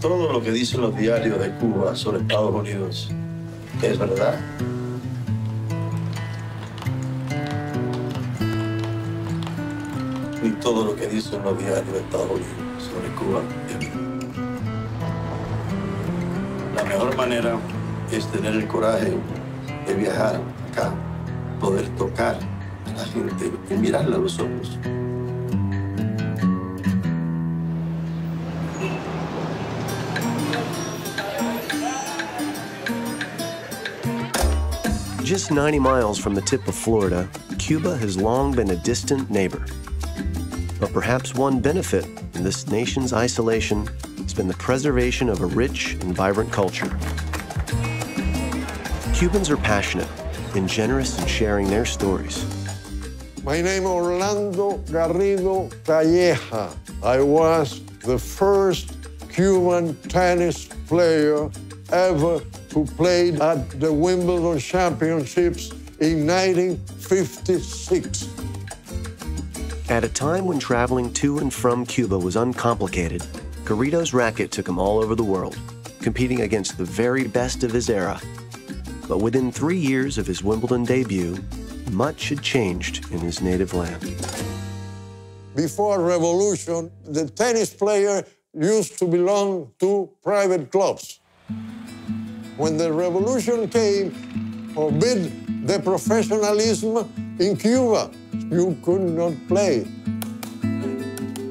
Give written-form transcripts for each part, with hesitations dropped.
todo lo que dicen los diarios de Cuba sobre Estados Unidos es verdad. Ni todo lo que dicen los diarios de Estados Unidos sobre Cuba es verdad. La mejor manera es tener el coraje de viajar acá, poder tocar a la gente y mirarla a los ojos. Just 90 miles from the tip of Florida, Cuba has long been a distant neighbor. But perhaps one benefit in this nation's isolation has been the preservation of a rich and vibrant culture. Cubans are passionate and generous in sharing their stories. My name is Orlando Garrido Calleja. I was the first Cuban tennis player ever who played at the Wimbledon Championships in 1956. At a time when traveling to and from Cuba was uncomplicated, Garrido's racket took him all over the world, competing against the very best of his era. But within 3 years of his Wimbledon debut, much had changed in his native land. Before revolution, the tennis player used to belong to private clubs. When the revolution came, forbid the professionalism in Cuba. You could not play.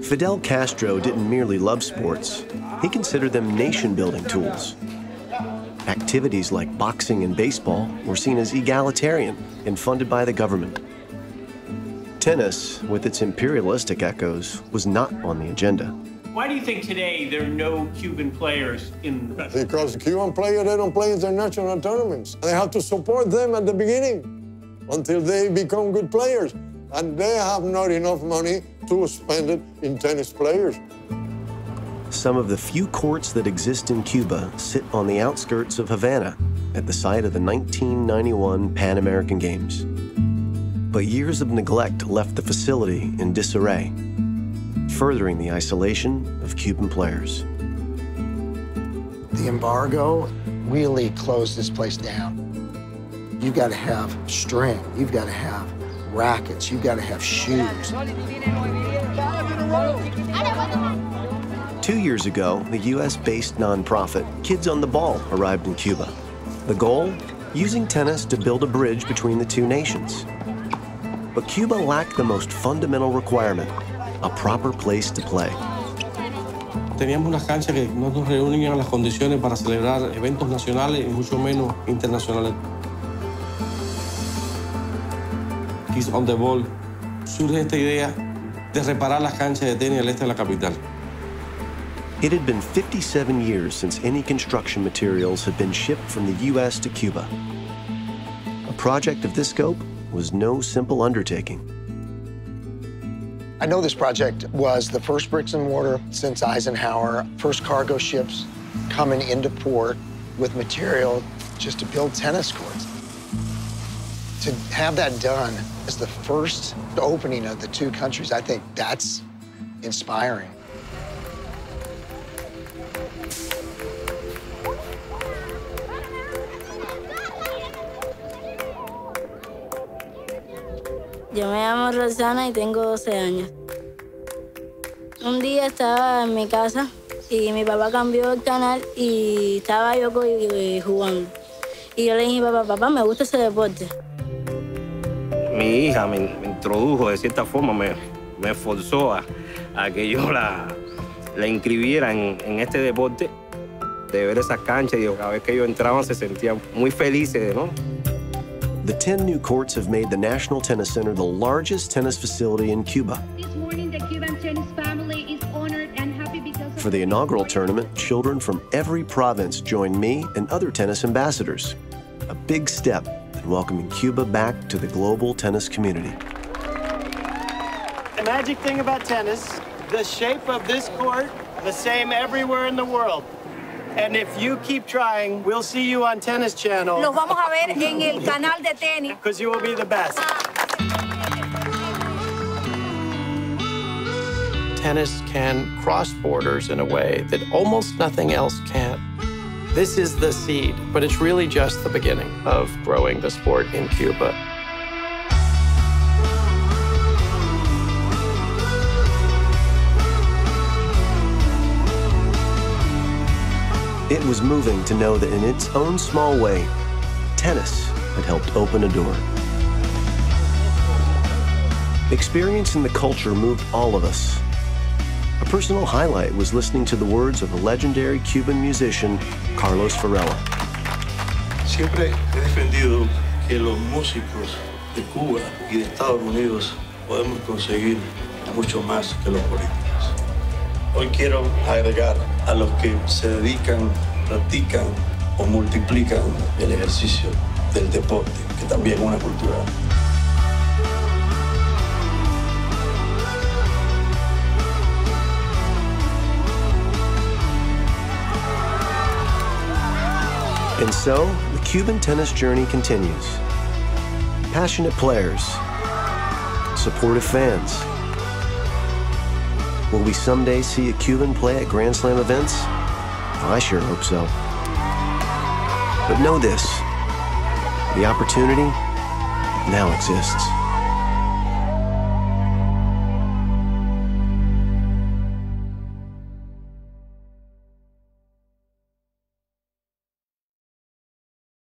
Fidel Castro didn't merely love sports. He considered them nation-building tools. Activities like boxing and baseball were seen as egalitarian and funded by the government. Tennis, with its imperialistic echoes, was not on the agenda. Why do you think today there are no Cuban players in the country? Because Cuban players, they don't play international tournaments. They have to support them at the beginning until they become good players. And they have not enough money to spend it in tennis players. Some of the few courts that exist in Cuba sit on the outskirts of Havana at the site of the 1991 Pan American Games. But years of neglect left the facility in disarray, furthering the isolation of Cuban players. The embargo really closed this place down. You've got to have string, you've got to have rackets, you've got to have shoes. 2 years ago, the US-based nonprofit Kids on the Ball arrived in Cuba. The goal? Using tennis to build a bridge between the two nations. But Cuba lacked the most fundamental requirement, a proper place to play. Teníamos unas canchas que no nos reunían las condiciones para celebrar eventos nacionales y mucho menos internacionales. Kids on the Ball, surge esta idea de reparar las canchas de tenis al este de la capital. It had been 57 years since any construction materials had been shipped from the US to Cuba. A project of this scope was no simple undertaking. I know this project was the first bricks and mortar since Eisenhower, first cargo ships coming into port with material just to build tennis courts. To have that done as the first opening of the two countries, I think that's inspiring. Yo me llamo Rosana y tengo 12 años. Un día estaba en mi casa y mi papá cambió el canal y estaba yo jugando. Y yo le dije a mi papá, me gusta ese deporte. Mi hija me introdujo, de cierta forma, me forzó a que yo la inscribiera en este deporte. De ver esas canchas, y cada vez que ellos entraban se sentían muy felices, ¿no? The 10 new courts have made the National Tennis Center the largest tennis facility in Cuba. This morning, the Cuban tennis family is honored and happy because For the inaugural tournament, children from every province joined me and other tennis ambassadors. A big step in welcoming Cuba back to the global tennis community. The magic thing about tennis, the shape of this court, the same everywhere in the world. And if you keep trying, we'll see you on Tennis Channel. Los vamos a ver en el canal de tenis. Because you will be the best. tennis can cross borders in a way that almost nothing else can. This is the seed, but it's really just the beginning of growing the sport in Cuba. It was moving to know that in its own small way, tennis had helped open a door. Experiencing the culture moved all of us. A personal highlight was listening to the words of the legendary Cuban musician, Carlos Varela. Siempre he defendido que los músicos de Cuba y de Estados Unidos podemos conseguir mucho más que los políticos. Hoy quiero agregar a los que se dedican, practican o multiplican el ejercicio del deporte, que también es una cultura. And so, the Cuban tennis journey continues. Passionate players, supportive fans. Will we someday see a Cuban play at Grand Slam events? I sure hope so. But know this, the opportunity now exists.